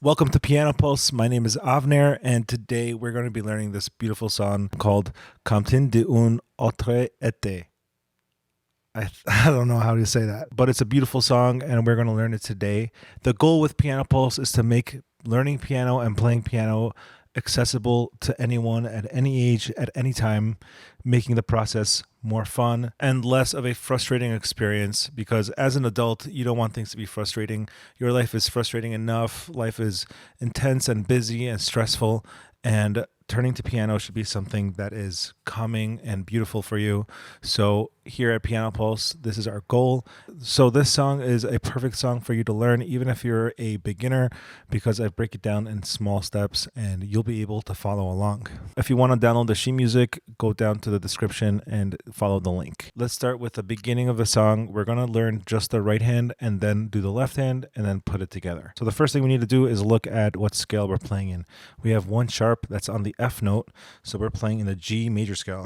Welcome to Piano Pulse. My name is Avner, and today we're going to be learning this beautiful song called Comptine autre été. I don't know how to say that, but it's a beautiful song, and we're going to learn it today. The goal with Piano Pulse is to make learning piano and playing piano accessible to anyone at any age, at any time, making the process more fun and less of a frustrating experience, because as an adult, you don't want things to be frustrating. Your life is frustrating enough. Life is intense and busy and stressful, and turning to piano should be something that is calming and beautiful for you. So here at Piano Pulse, this is our goal. So this song is a perfect song for you to learn, even if you're a beginner, because I break it down in small steps and you'll be able to follow along. If you want to download the sheet music, go down to the description and follow the link. Let's start with the beginning of the song. We're going to learn just the right hand and then do the left hand and then put it together. So the first thing we need to do is look at what scale we're playing in. We have one sharp that's on the F note, so we're playing in the G major scale.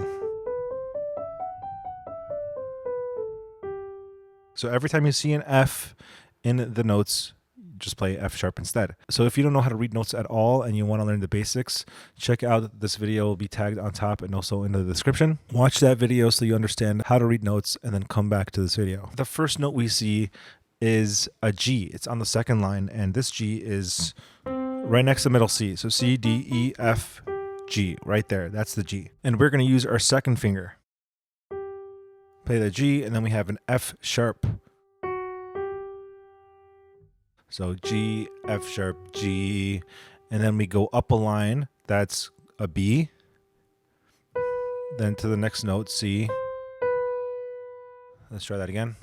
So every time you see an F in the notes, just play F sharp instead. So if you don't know how to read notes at all and you want to learn the basics, check out this video. It will be tagged on top and also in the description. Watch that video so you understand how to read notes and then come back to this video. The first note we see is a G. It's on the second line, and this G is right next to middle C. So C, D, E, F, G, right there. That's the G. And we're going to use our second finger. Play the G, and then we have an F sharp. So G, F sharp, G, and then we go up a line. That's a B. Then to the next note, C. Let's try that again.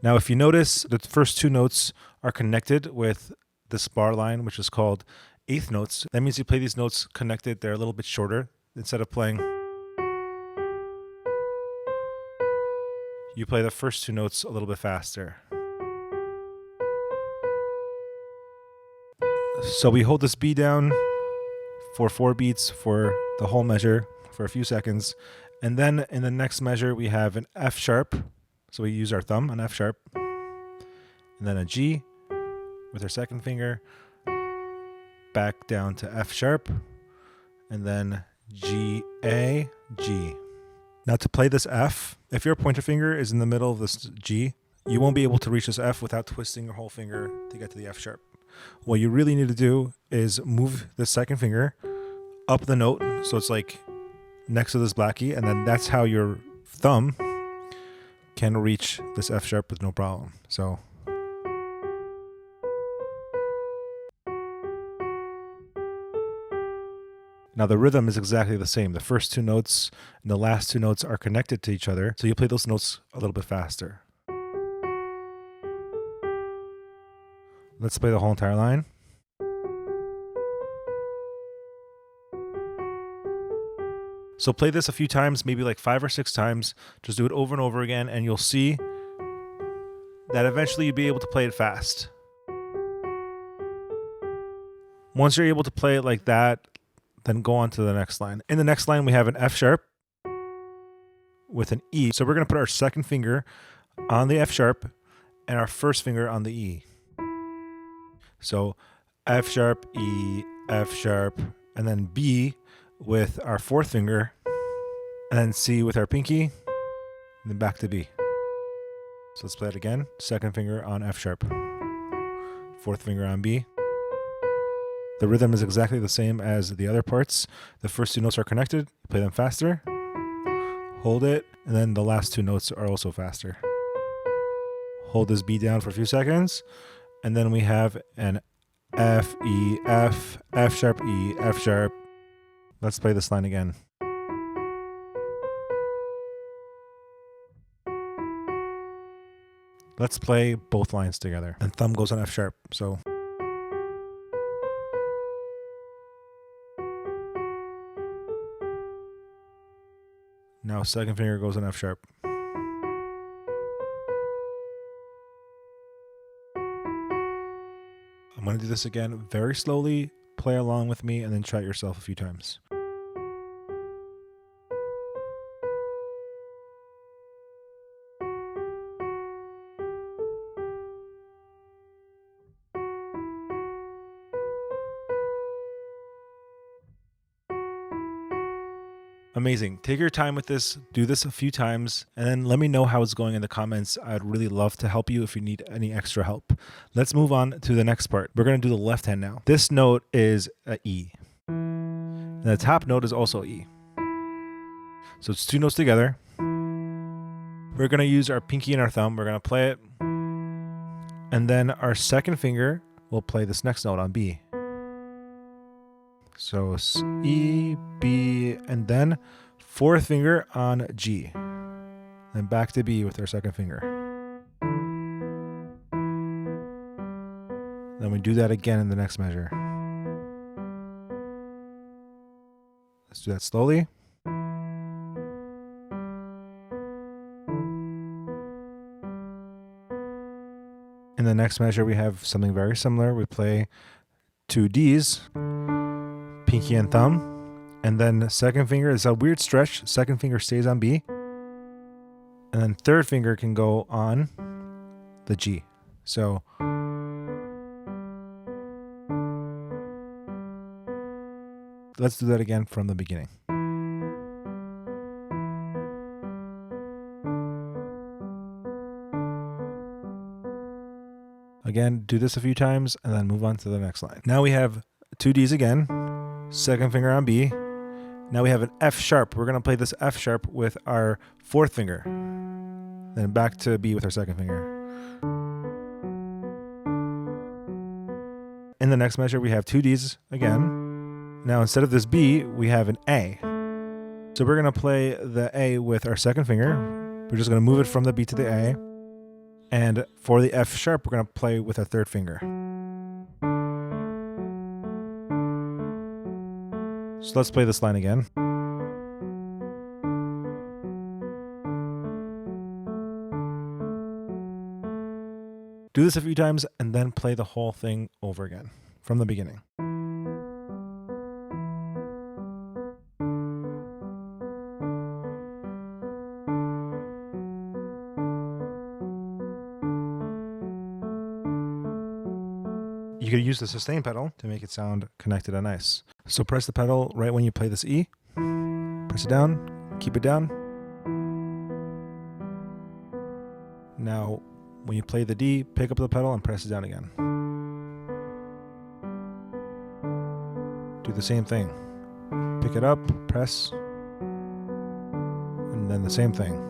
Now, if you notice, the first two notes are connected with this bar line, which is called eighth notes. That means you play these notes connected. They're a little bit shorter. Instead of playing, you play the first two notes a little bit faster. So we hold this B down for 4 beats for the whole measure for a few seconds. And then in the next measure, we have an F sharp. So we use our thumb on F sharp. And then a G with our second finger. Back down to F sharp. And then G, A, G. Now to play this F, if your pointer finger is in the middle of this G, you won't be able to reach this F without twisting your whole finger to get to the F sharp. What you really need to do is move the second finger up the note, so it's like next to this blackie, and then that's how your thumb can reach this F sharp with no problem. So now the rhythm is exactly the same. The first two notes and the last two notes are connected to each other, so you play those notes a little bit faster. Let's play the whole entire line. So play this a few times, maybe like 5 or 6 times. Just do it over and over again, and you'll see that eventually you'll be able to play it fast. Once you're able to play it like that, then go on to the next line. In the next line, we have an F sharp with an E. So we're going to put our second finger on the F sharp and our first finger on the E. So F sharp, E, F sharp, and then B with our fourth finger, and then C with our pinky, and then back to B. So let's play it again. Second finger on F sharp, fourth finger on B. The rhythm is exactly the same as the other parts. The first two notes are connected. Play them faster. Hold it, and then the last two notes are also faster. Hold this B down for a few seconds, and then we have an F, E, F, F sharp, E, F sharp. Let's play this line again. Let's play both lines together. And thumb goes on F sharp, so. Now second finger goes on F sharp. I'm going to do this again very slowly. Play along with me and then try it yourself a few times. Amazing. Take your time with this. Do this a few times and then let me know how it's going in the comments. I'd really love to help you if you need any extra help. Let's move on to the next part. We're going to do the left hand now. This note is a E. And the top note is also E. So it's two notes together. We're going to use our pinky and our thumb. We're going to play it. And then our second finger will play this next note on B. So it's E, B, and then fourth finger on G. And back to B with our second finger. Then we do that again in the next measure. Let's do that slowly. In the next measure, we have something very similar. We play two Ds, pinky and thumb, and then second finger is a weird stretch. Second finger stays on B, and then third finger can go on the G. So let's do that again from the beginning. Again, do this a few times and then move on to the next line. Now we have two Ds again, second finger on B. Now we have an F sharp. We're going to play this F sharp with our fourth finger. Then back to B with our second finger. In the next measure, we have two Ds again. Now instead of this B, we have an A. So we're going to play the A with our second finger. We're just going to move it from the B to the A. And for the F sharp, we're going to play with our third finger. So let's play this line again. Do this a few times and then play the whole thing over again from the beginning. You could use the sustain pedal to make it sound connected and nice. So press the pedal right when you play this E. Press it down, keep it down. Now, when you play the D, pick up the pedal and press it down again. Do the same thing. Pick it up, press, and then the same thing.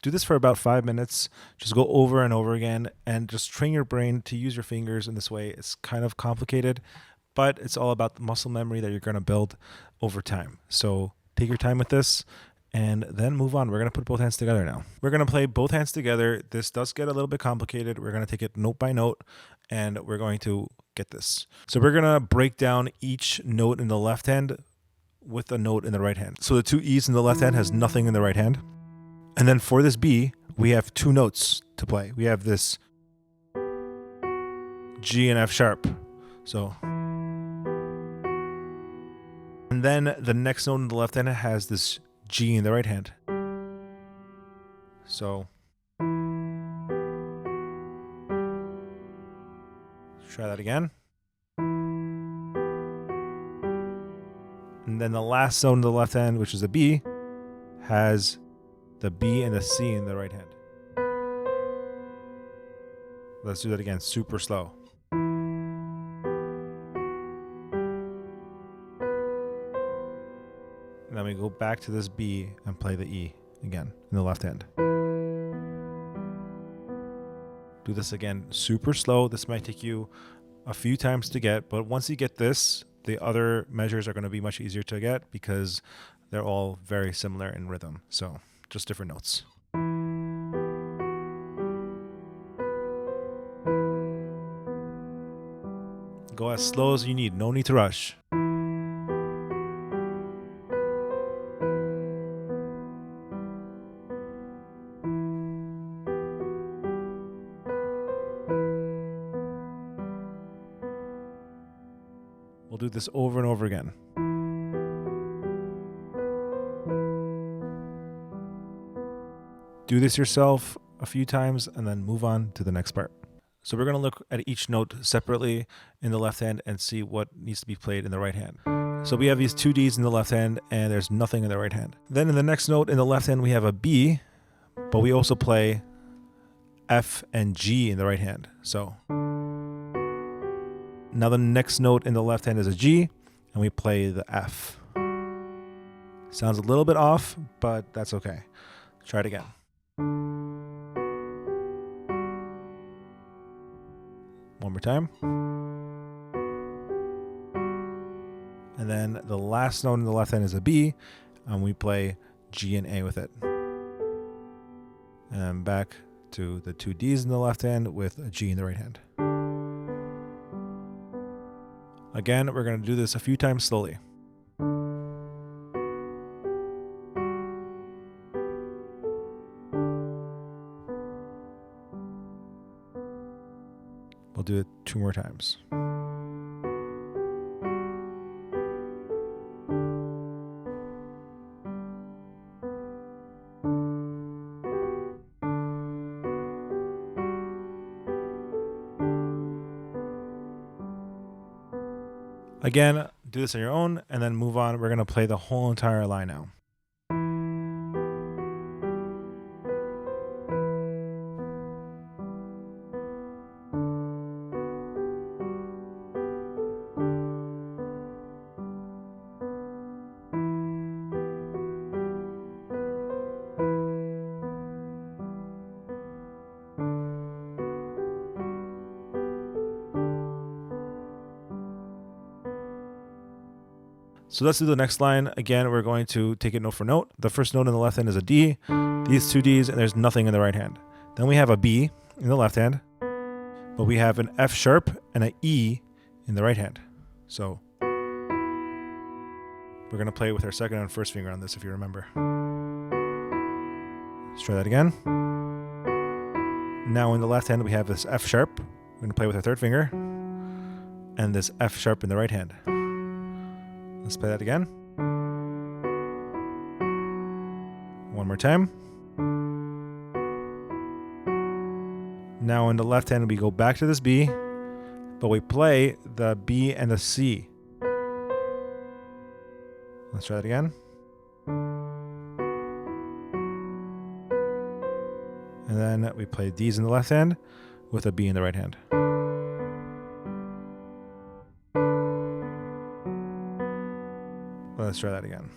Do this for about 5 minutes. Just go over and over again and just train your brain to use your fingers in this way. It's kind of complicated, but it's all about the muscle memory that you're going to build over time. So take your time with this and then move on. We're going to put both hands together now. We're going to play both hands together. This does get a little bit complicated. We're going to take it note by note and we're going to get this. So we're going to break down each note in the left hand with a note in the right hand. So the two E's in the left hand has nothing in the right hand. And then for this B, we have two notes to play. We have this G and F sharp. So, and then the next note in the left hand has this G in the right hand. So, try that again. And then the last note in the left hand, which is a B, has the B and the C in the right hand. Let's do that again, super slow. And then we go back to this B and play the E again in the left hand. Do this again, super slow. This might take you a few times to get, but once you get this, the other measures are going to be much easier to get because they're all very similar in rhythm. So just different notes. Go as slow as you need. No need to rush. We'll do this over and over again. do this yourself a few times and then move on to the next part. So we're going to look at each note separately in the left hand and see what needs to be played in the right hand. So we have these two Ds in the left hand and there's nothing in the right hand. Then in the next note in the left hand we have a B, but we also play F and G in the right hand. So now the next note in the left hand is a G and we play the F. Sounds a little bit off, but that's okay. Try it again. One more time. And then the last note in the left hand is a B, and we play G and A with it. And back to the two Ds in the left hand with a G in the right hand. Again, we're going to do this a few times slowly. We'll do it 2 more times. Again, do this on your own and then move on. We're going to play the whole entire line now. So let's do the next line. Again, we're going to take it note for note. The first note in the left hand is a D, these two Ds, and there's nothing in the right hand. Then we have a B in the left hand, but we have an F sharp and an E in the right hand. So we're going to play with our second and first finger on this, if you remember. Let's try that again. Now in the left hand, we have this F sharp. We're going to play with our third finger, and this F sharp in the right hand. Let's play that again. One more time. Now in the left hand, we go back to this B, but we play the B and the C. Let's try that again. And then we play D's in the left hand with a B in the right hand. Let's try that again.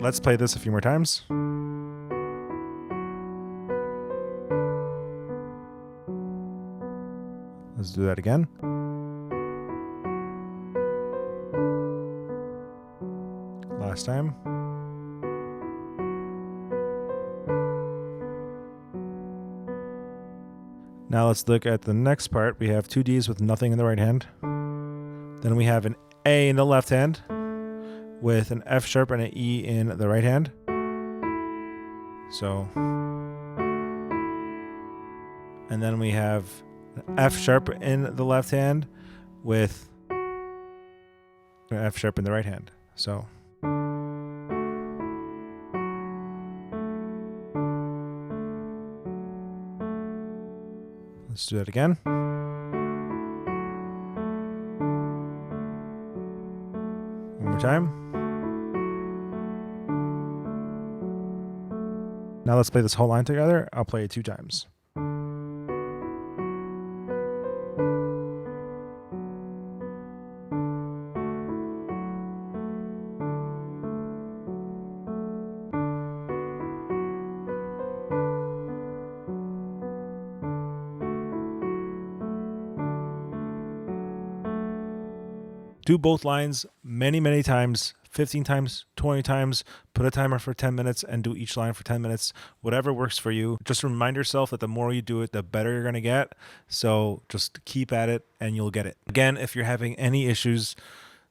Let's play this a few more times. Let's do that again. Last time. Now let's look at the next part. We have two Ds with nothing in the right hand. Then we have an A in the left hand with an F sharp and an E in the right hand. So, and then we have an F sharp in the left hand with an F sharp in the right hand. So, let's do that again. One more time. Now let's play this whole line together. I'll play it 2 times. Do both lines many, many times, 15 times, 20 times, put a timer for 10 minutes and do each line for 10 minutes, whatever works for you. Just remind yourself that the more you do it, the better you're going to get. So just keep at it and you'll get it. Again, if you're having any issues,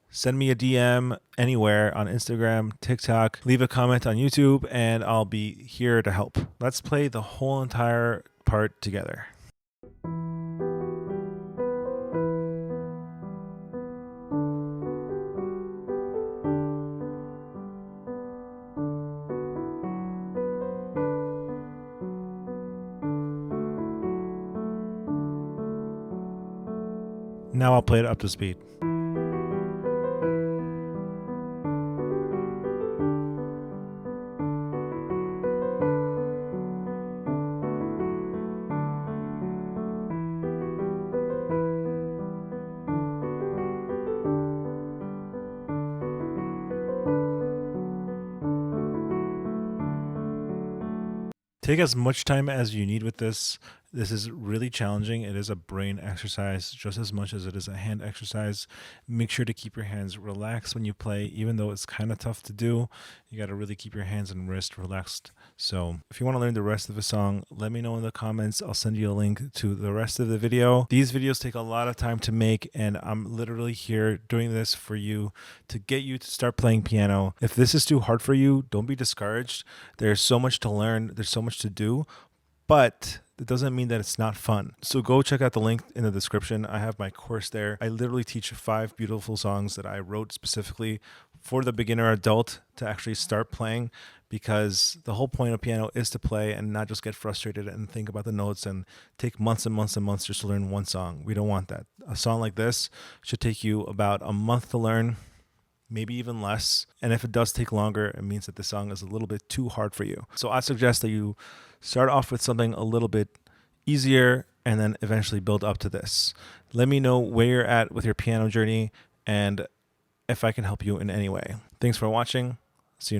send me a DM anywhere on Instagram, TikTok, leave a comment on YouTube, and I'll be here to help. Let's play the whole entire part together. Now I'll play it up to speed. Take as much time as you need with this. This is really challenging. It is a brain exercise just as much as it is a hand exercise. Make sure to keep your hands relaxed when you play, even though it's kind of tough to do. You got to really keep your hands and wrist relaxed. So if you want to learn the rest of the song, let me know in the comments. I'll send you a link to the rest of the video. These videos take a lot of time to make, and I'm literally here doing this for you to get you to start playing piano. If this is too hard for you, don't be discouraged. There's so much to learn. There's so much to do, but it doesn't mean that it's not fun. So go check out the link in the description. I have my course there. I literally teach 5 beautiful songs that I wrote specifically for the beginner adult to actually start playing, because the whole point of piano is to play and not just get frustrated and think about the notes and take months and months and months just to learn one song. We don't want that. A song like this should take you about a month to learn, maybe even less. And if it does take longer, it means that the song is a little bit too hard for you. So I suggest that you start off with something a little bit easier and then eventually build up to this. Let me know where you're at with your piano journey and if I can help you in any way. Thanks for watching. See you next time.